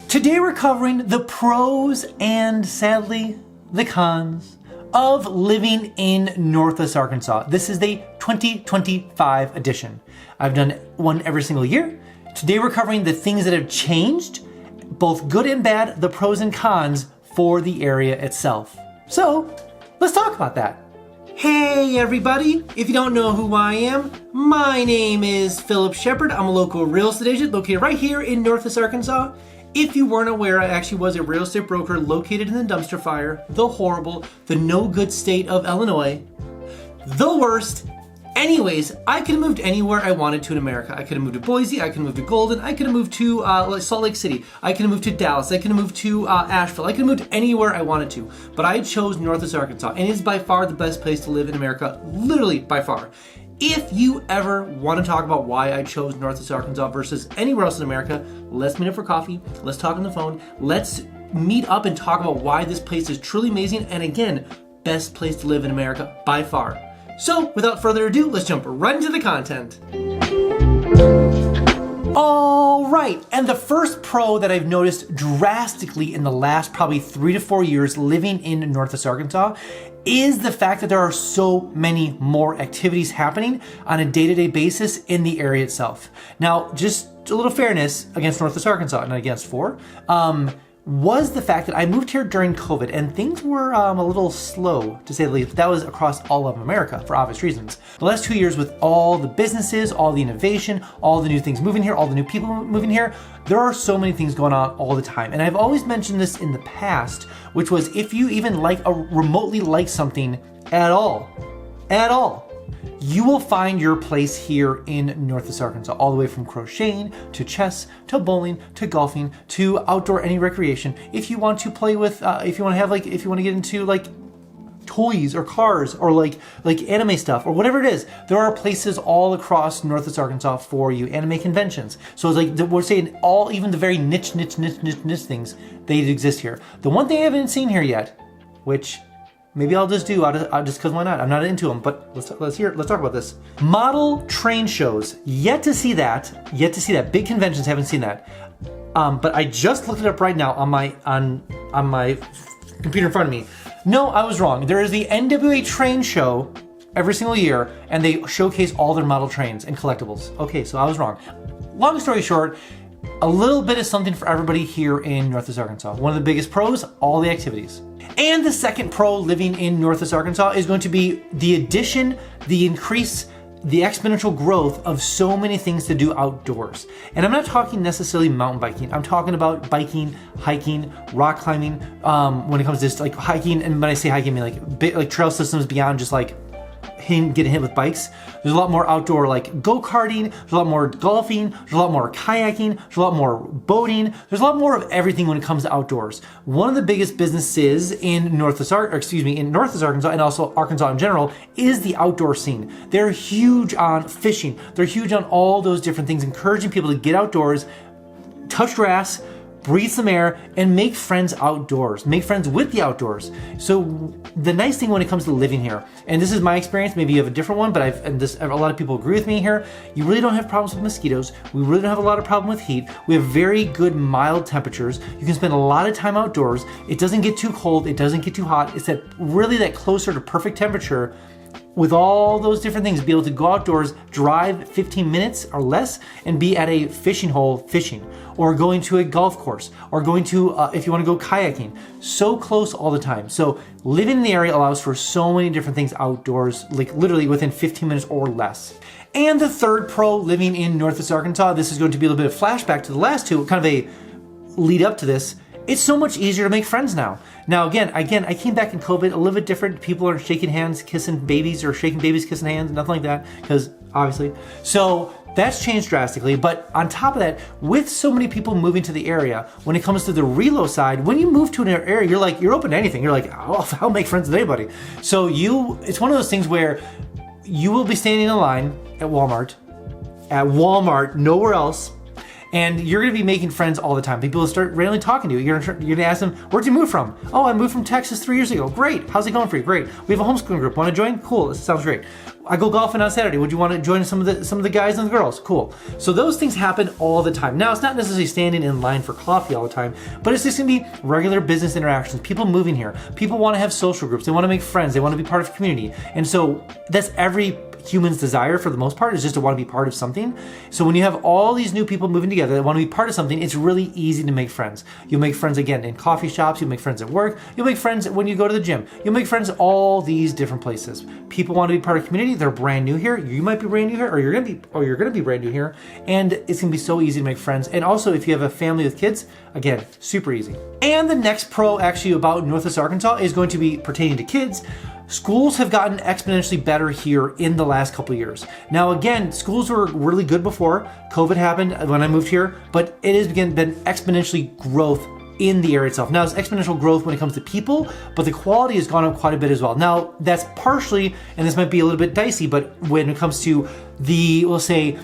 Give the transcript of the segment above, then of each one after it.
Today we're covering the pros and, sadly, the cons of living in Northwest Arkansas. This is the 2025 edition. I've done one every single year. Today we're covering the things that have changed, both good and bad, the pros and cons for the area itself. So, let's talk about that. Hey everybody, if you don't know who I am, my name is Phillip Shepard. I'm a local real estate agent located right here in Northwest Arkansas. If you weren't aware, I actually was a real estate broker located in the dumpster fire, the horrible, the no good state of Illinois. The worst. Anyways, I could have moved anywhere I wanted to in America. I could have moved to Boise, I could have moved to Golden, I could have moved to Salt Lake City, I could have moved to Dallas, I could have moved to Asheville, I could have moved anywhere I wanted to. But I chose Northwest Arkansas, and it is by far the best place to live in America, literally by far. If you ever want to talk about why I chose Northwest Arkansas versus anywhere else in America, let's meet up for coffee, let's talk on the phone, let's meet up and talk about why this place is truly amazing, and again, best place to live in America by far. So, without further ado, let's jump right into the content. All right, and the first pro that I've noticed drastically in the last probably 3 to 4 years living in Northwest Arkansas is the fact that there are so many more activities happening on a day-to-day basis in the area itself. Now, just a little fairness against Northwest Arkansas, not against was the fact that I moved here during COVID and things were a little slow, to say the least. That was across all of America for obvious reasons. The last 2 years with all the businesses, all the innovation, all the new things moving here, all the new people moving here, there are so many things going on all the time. And I've always mentioned this in the past, which was if you even remotely like something at all, you will find your place here in Northwest Arkansas, all the way from crocheting to chess to bowling to golfing to outdoor any recreation. If you want to play with, if you want to get into toys or cars or like anime stuff or whatever it is, there are places all across Northwest Arkansas for you. Anime conventions. So it's we're saying even the very niche things, they exist here. The one thing I haven't seen here yet, which maybe I'll just do just because why not? I'm not into them, but let's talk about this. Model train shows. Yet to see that. Big conventions, haven't seen that. But I just looked it up right now on my computer in front of me. No, I was wrong. There is the NWA train show every single year, and they showcase all their model trains and collectibles. Okay, so I was wrong. Long story short, a little bit of something for everybody here in Northwest Arkansas. One of the biggest pros, all the activities. And the second pro living in Northwest Arkansas is going to be the addition, the increase, the exponential growth of so many things to do outdoors. And I'm not talking necessarily mountain biking. I'm talking about biking, hiking, rock climbing, when it comes to just hiking. And when I say hiking, I mean like trail systems beyond just getting hit with bikes. There's a lot more outdoor go-karting, there's a lot more golfing, there's a lot more kayaking, there's a lot more boating, there's a lot more of everything when it comes to outdoors. One of the biggest businesses in Northwest Arkansas and also Arkansas in general is the outdoor scene. They're huge on fishing. They're huge on all those different things, encouraging people to get outdoors, touch grass, breathe some air, and make friends outdoors. Make friends with the outdoors. So the nice thing when it comes to living here, and this is my experience, maybe you have a different one, but a lot of people agree with me here, you really don't have problems with mosquitoes. We really don't have a lot of problem with heat. We have very good mild temperatures. You can spend a lot of time outdoors. It doesn't get too cold. It doesn't get too hot. It's that closer to perfect temperature. With all those different things, be able to go outdoors, drive 15 minutes or less, and be at a fishing hole fishing, or going to a golf course, or going to, if you want to go kayaking, so close all the time. So living in the area allows for so many different things outdoors, literally within 15 minutes or less. And the third pro living in Northwest Arkansas, this is going to be a little bit of flashback to the last two, kind of a lead up to this. It's so much easier to make friends now. Now, again, I came back in COVID a little bit different. People are shaking hands, kissing babies, or shaking babies, kissing hands, nothing like that, because obviously. So that's changed drastically. But on top of that, with so many people moving to the area, when it comes to the relo side, when you move to an area, you're open to anything. You're like, oh, I'll make friends with anybody. So it's one of those things where you will be standing in a line at Walmart, nowhere else, And you're gonna be making friends all the time. People will start randomly talking to you. You're gonna ask them, where'd you move from? Oh, I moved from Texas 3 years ago. Great, how's it going for you? Great. We have a homeschooling group, wanna join? Cool, this sounds great. I go golfing on Saturday. Would you want to join some of the guys and the girls? Cool. So those things happen all the time. Now, it's not necessarily standing in line for coffee all the time, but it's just gonna be regular business interactions, people moving here. People want to have social groups. They want to make friends. They want to be part of a community. And so that's every human's desire for the most part, is just to want to be part of something. So when you have all these new people moving together that want to be part of something, it's really easy to make friends. You'll make friends again in coffee shops, you'll make friends at work, you'll make friends when you go to the gym, you'll make friends all these different places. People want to be part of a community, they're brand new here, you might be brand new here, or you're gonna be brand new here, and it's gonna be so easy to make friends. And also if you have a family with kids, again, super easy. And the next pro actually about Northwest Arkansas is going to be pertaining to kids. Schools have gotten exponentially better here in the last couple of years. Now again, schools were really good before COVID happened when I moved here, but it has been exponentially growth in the area itself. Now it's exponential growth when it comes to people, but the quality has gone up quite a bit as well. Now that's partially, and this might be a little bit dicey, but when it comes to the, we'll say,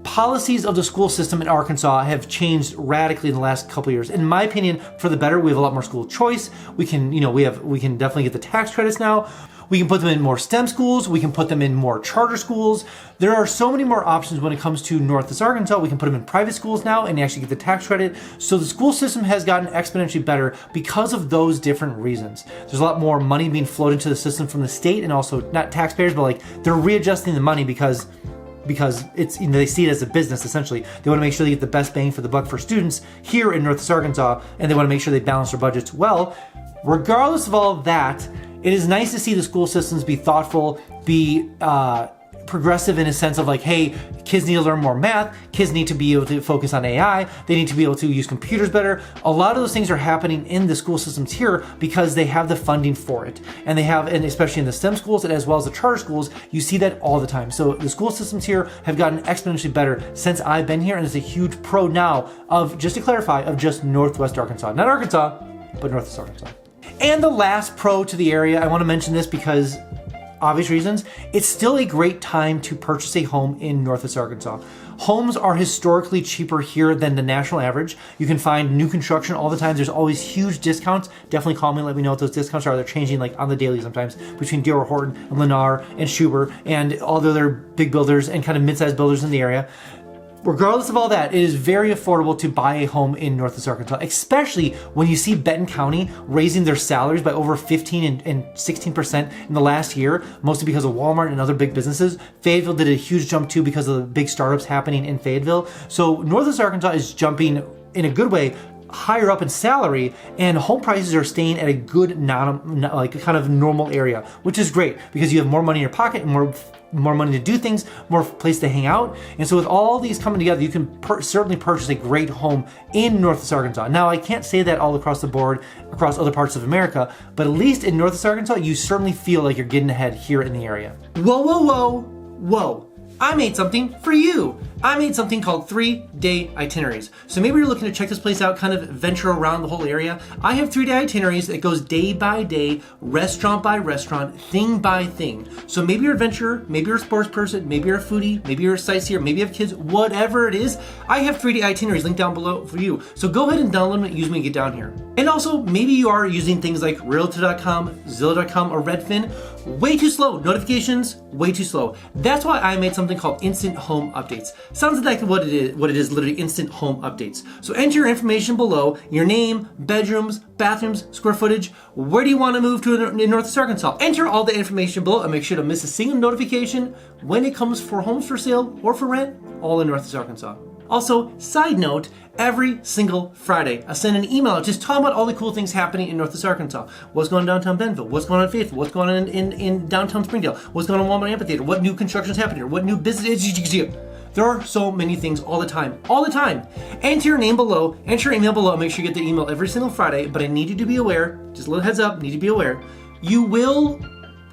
policies of the school system in Arkansas have changed radically in the last couple of years. In my opinion, for the better. We have a lot more school choice. We can definitely get the tax credits now. We can put them in more STEM schools. We can put them in more charter schools. There are so many more options when it comes to Northwest Arkansas. We can put them in private schools now and actually get the tax credit. So the school system has gotten exponentially better because of those different reasons. There's a lot more money being flowed into the system from the state, and also not taxpayers, but like they're readjusting the money because it's, they see it as a business essentially. They want to make sure they get the best bang for the buck for students here in Northwest Arkansas, and they want to make sure they balance their budgets well. Regardless of all of that, it is nice to see the school systems be thoughtful, be progressive in a sense of like, hey, kids need to learn more math, kids need to be able to focus on AI, they need to be able to use computers better. A lot of those things are happening in the school systems here because they have the funding for it. And and especially in the STEM schools as well as the charter schools, you see that all the time. So the school systems here have gotten exponentially better since I've been here, and it's a huge pro now of, just to clarify, of just Northwest Arkansas. Not Arkansas, but Northwest Arkansas. And the last pro to the area, I want to mention this because obvious reasons, it's still a great time to purchase a home in Northwest Arkansas. Homes are historically cheaper here than the national average. You can find new construction all the time. There's always huge discounts. Definitely call me and let me know what those discounts are. They're changing like on the daily sometimes between D.R. Horton and Lennar and Schubert and all the other big builders and kind of mid-sized builders in the area. Regardless of all that, it is very affordable to buy a home in Northwest Arkansas, especially when you see Benton County raising their salaries by over 15 and 16% in the last year, mostly because of Walmart and other big businesses. Fayetteville did a huge jump too because of the big startups happening in Fayetteville. So Northwest Arkansas is jumping in a good way higher up in salary, and home prices are staying at a good kind of normal area, which is great because you have more money in your pocket and more money to do things, more place to hang out. And so with all these coming together, you can certainly purchase a great home in Northwest Arkansas. Now, I can't say that all across the board, across other parts of America, but at least in Northwest Arkansas, you certainly feel like you're getting ahead here in the area. Whoa, whoa, whoa, whoa. I made something for you. I made something called 3-day itineraries. So maybe you're looking to check this place out, kind of venture around the whole area. I have 3-day itineraries that goes day by day, restaurant by restaurant, thing by thing. So maybe you're an adventurer, maybe you're a sports person, maybe you're a foodie, maybe you're a sightseer, maybe you have kids, whatever it is. I have 3-day itineraries linked down below for you. So go ahead and download them and use them when you get down here. And also, maybe you are using things like Realtor.com, Zillow.com, or Redfin. Way too slow. Notifications, way too slow. That's why I made something called Instant Home Updates. Sounds like what it is, literally Instant Home Updates. So enter your information below, your name, bedrooms, bathrooms, square footage. Where do you want to move to in Northwest Arkansas? Enter all the information below and make sure to miss a single notification when it comes for homes for sale or for rent, all in Northwest Arkansas. Also, side note, every single Friday, I send an email just talking about all the cool things happening in Northwest Arkansas. What's going on downtown Bentonville? What's going on in Fayetteville? What's going on in downtown Springdale? What's going on in Walmart Amphitheater? What new construction is happening here? What new business? There are so many things all the time. Enter your name below, enter your email below, make sure you get the email every single Friday, but I need you to be aware, just a little heads up, need to be aware, you will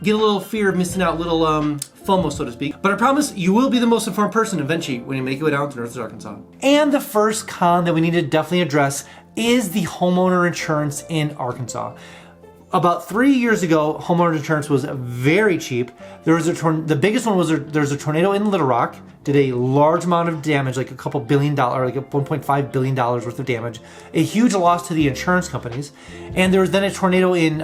get a little fear of missing out, little FOMO, so to speak. But I promise you will be the most informed person eventually when you make your way down to Northwest Arkansas. And the first con that we need to definitely address is the homeowner insurance in Arkansas. About 3 years ago, homeowners insurance was very cheap. There was the biggest one was there's a tornado in Little Rock, did a large amount of damage, like a couple $1 billion, like a $1.5 billion worth of damage, a huge loss to the insurance companies. And there was then a tornado in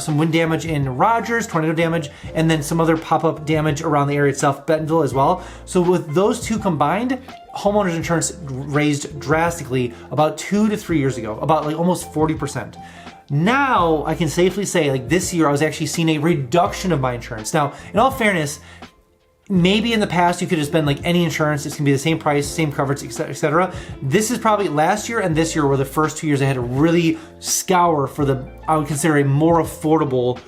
some wind damage in Rogers, tornado damage, and then some other pop-up damage around the area itself, Bentonville as well. So with those two combined, homeowners insurance raised drastically about 2 to 3 years ago, about like almost 40%. Now, I can safely say, like this year, I was actually seeing a reduction of my insurance. Now, in all fairness, maybe in the past you could have spent like any insurance, it's gonna be the same price, same coverage, etc. This is probably last year and this year were the first 2 years I had to really scour for I would consider a more affordable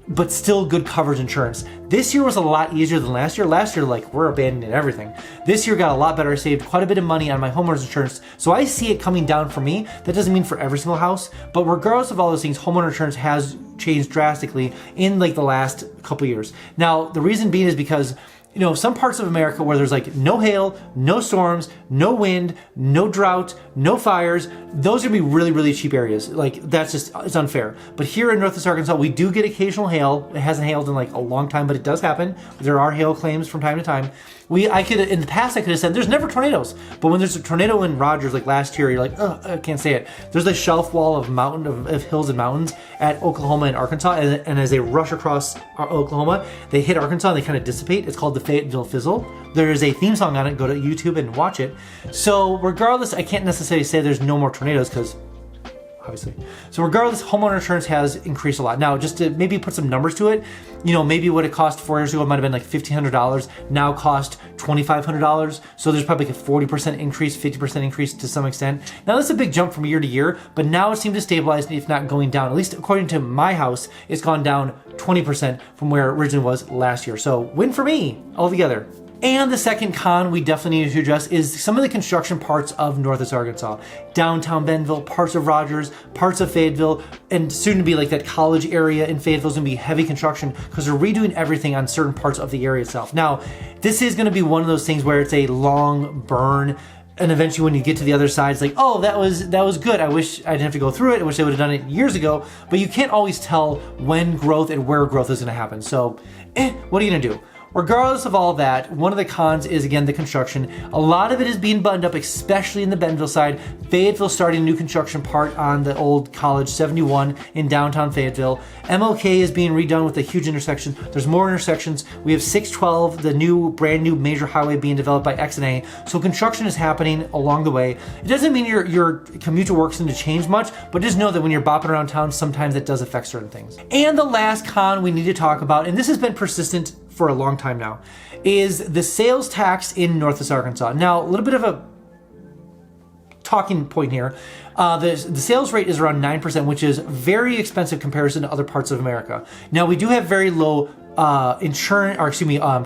but still good coverage insurance. This year was a lot easier than last year. Last year, like, we're abandoning everything. This year got a lot better. I saved quite a bit of money on my homeowner's insurance, so I see it coming down for me. That doesn't mean for every single house, but regardless of all those things, homeowner insurance has changed drastically in like the last couple years. Now, the reason being is because some parts of America where there's like no hail, no storms, no wind, no drought, no fires, those are gonna be really, really cheap areas. Like that's just, it's unfair. But here in Northwest Arkansas, we do get occasional hail. It hasn't hailed in like a long time, but it does happen. There are hail claims from time to time. In the past, I could have said there's never tornadoes, but when there's a tornado in Rogers, like last year, you're like, oh, I can't say it. There's a shelf wall of hills and mountains at Oklahoma and Arkansas, and as they rush across Oklahoma, they hit Arkansas and they kind of dissipate. It's called the Fayetteville Fizzle. There is a theme song on it. Go to YouTube and watch it. So regardless, I can't necessarily say there's no more tornadoes because obviously. So regardless, homeowner insurance has increased a lot. Now, just to maybe put some numbers to it, maybe what it cost 4 years ago, it might have been like $1,500, now cost $2,500. So there's probably like a 40% increase, 50% increase to some extent. Now that's a big jump from year to year, but now it seems to stabilize, if not going down. At least according to my house, it's gone down 20% from where it originally was last year. So win for me altogether. And the second con we definitely need to address is some of the construction parts of Northwest Arkansas. Downtown Bentonville, parts of Rogers, parts of Fayetteville, and soon to be like that college area in Fayetteville is gonna be heavy construction because they're redoing everything on certain parts of the area itself. Now, this is gonna be one of those things where it's a long burn, and eventually when you get to the other side, it's like, oh, that was good. I wish I didn't have to go through it. I wish I would have done it years ago, but you can't always tell when growth and where growth is gonna happen. So, what are you gonna do? Regardless of all that, one of the cons is, again, the construction. A lot of it is being buttoned up, especially in the Bentonville side. Fayetteville starting a new construction part on the old College 71 in downtown Fayetteville. MLK is being redone with a huge intersection. There's more intersections. We have 612, the brand new major highway being developed by X&A. So construction is happening along the way. It doesn't mean your commute to work's going to change much, but just know that when you're bopping around town, sometimes it does affect certain things. And the last con we need to talk about, and this has been persistent for a long time now, is the sales tax in Northwest Arkansas. Now, a little bit of a talking point here. The sales rate is around 9%, which is very expensive comparison to other parts of America. Now, we do have very low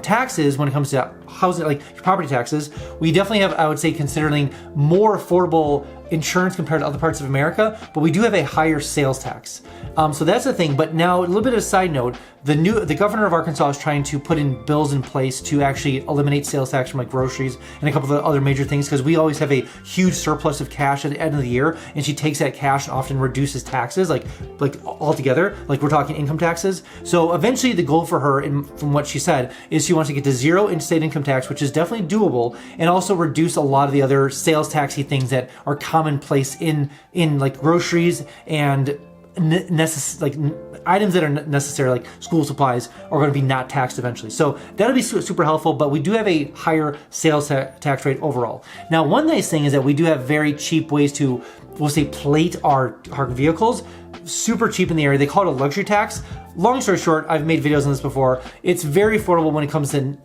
taxes when it comes to housing, like property taxes. We definitely have, I would say, considering more affordable insurance compared to other parts of America, but we do have a higher sales tax. So that's the thing. But now, a little bit of a side note, the governor of Arkansas is trying to put in bills in place to actually eliminate sales tax from like groceries and a couple of other major things, because we always have a huge surplus of cash at the end of the year, and she takes that cash and often reduces taxes, like altogether, like we're talking income taxes. So eventually the goal for her, from what she said, is she wants to get to zero in state income tax, which is definitely doable, and also reduce a lot of the other sales taxy things that are commonplace in like groceries and items that are necessary, like school supplies, are going to be not taxed eventually. So that'll be super helpful, but we do have a higher sales tax rate overall. Now, one nice thing is that we do have very cheap ways to, we'll say, plate our vehicles. Super cheap in the area. They call it a luxury tax. Long story short, I've made videos on this before. It's very affordable when it comes to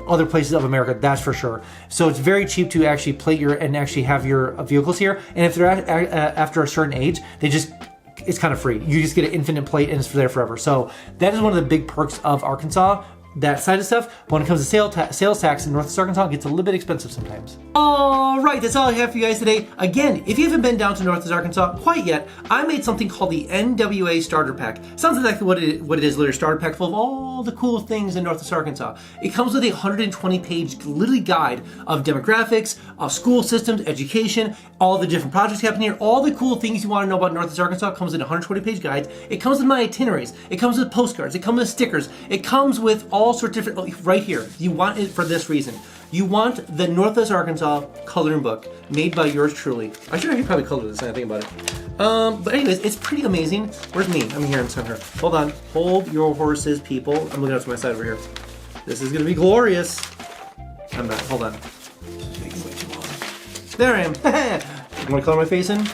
other places of America, that's for sure. So it's very cheap to actually plate and actually have your vehicles here. And if they're after a certain age, it's kind of free. You just get an infinite plate and it's there forever. So that is one of the big perks of Arkansas. that side of stuff. But when it comes to sales tax in Northwest Arkansas, it gets a little bit expensive sometimes. All right, that's all I have for you guys today. Again, if you haven't been down to Northwest Arkansas quite yet, I made something called the NWA Starter Pack. Sounds exactly what it is, literally a starter pack full of all the cool things in Northwest Arkansas. It comes with a 120-page literally guide of demographics, of school systems, education, all the different projects happening here, all the cool things you want to know about Northwest Arkansas comes in 120-page guides. It comes with my itineraries. It comes with postcards. It comes with stickers. It comes with all sorts of different, right here. You want it for this reason. You want the Northwest Arkansas coloring book made by yours truly. I should actually probably color this now I think about it. But anyways, it's pretty amazing. Where's me? I'm here in center. Hold on. Hold your horses, people. I'm looking up to my side over here. This is gonna be glorious. I'm not. Hold on. There I am. You wanna color my face in?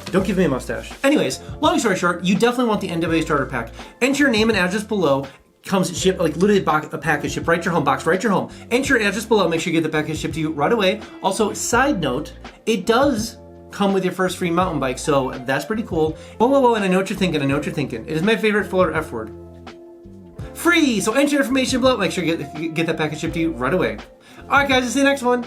Don't give me a mustache. Anyways, long story short, you definitely want the NWA Starter Pack. Enter your name and address below. Comes shipped, like literally a package shipped right to your home, box right to your home. Enter your address below, make sure you get the package shipped to you right away. Also, side note, it does come with your first free mountain bike, so that's pretty cool. Whoa, and I know what you're thinking, It is my favorite fuller F word. Free! So enter your information below, make sure you get that package shipped to you right away. Alright guys, I'll see you next one.